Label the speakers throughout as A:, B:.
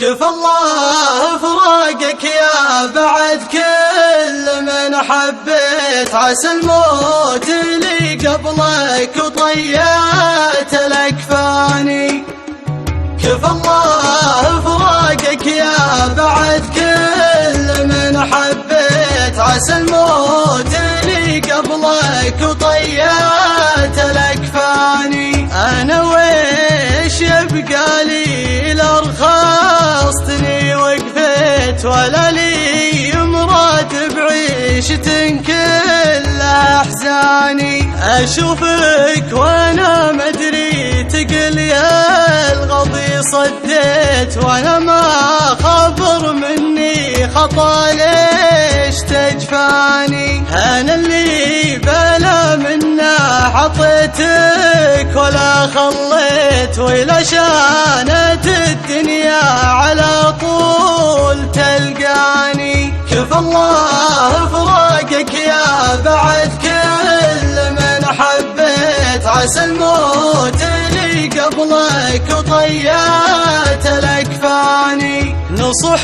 A: كفى الله فراقك يا بعد كل من حبيت، عسى الموت اللي قبلك وطيات الأكفاني. كفى الله فراقك يا بعد كل من حبيت، عسى الموت اللي قبلك وطيات الأكفاني. أنا ويش يبقى لي لأرخصتني وقفت، ولا لي مراد بعيشة كل أحزاني. أشوفك وأنا مدري تقل يا الغضي صديت، وأنا ما خبر مني خطا ليش تجفاني. أنا اللي بلا منا حطيتك ولا خليت، وإلى شانت الدنيا على طول تلقاني. كفى الله فراقك يا بعد كل من حبيت، عسى الموت اللي قبلك وطيات الأكفاني. نصح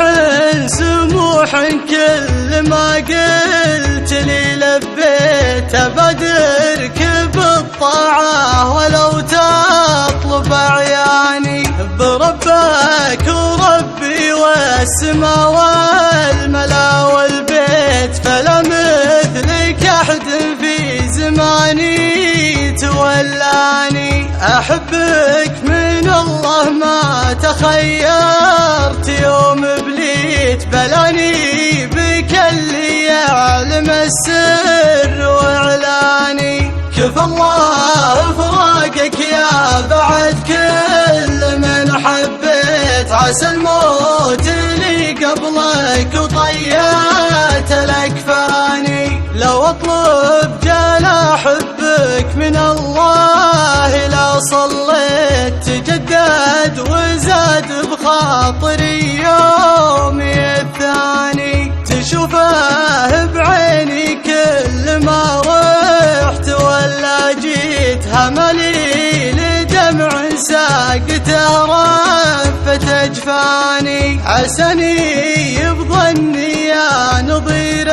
A: سموح كل ما قلت لي لبيت، أبادرك بالطاعة ولو تطلب أعياني. بربك وربي والسما والملا والبيت، فلا مثلك أحد في زماني تولاني. أحبك من الله ما تخيرت يوم بليت، بلاني بك اللي يعلم السر وإعلاني. كفى الله فراقك يا بعد كل من حبيت، عسى الموت اللي قبلك وطيات الأكفاني. لو أطلب جل حبك من الله، لا صليت تجدد وزاد بخاطري يومي الثاني. تشوفه بعيني كل ما رحت ولا جيت، هملي لدمع ساقته رفت أجفاني. عسني يبضني يا نظير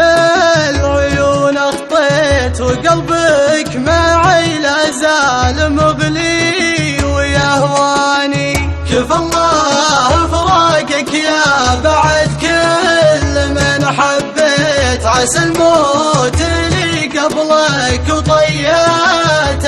A: العيون أخطيت، وقلبك معي لا زال مغلي ويهواني. كفى الله فراقك يا بعد كل من حبيت، عسى الموت اللي قبلك وطيات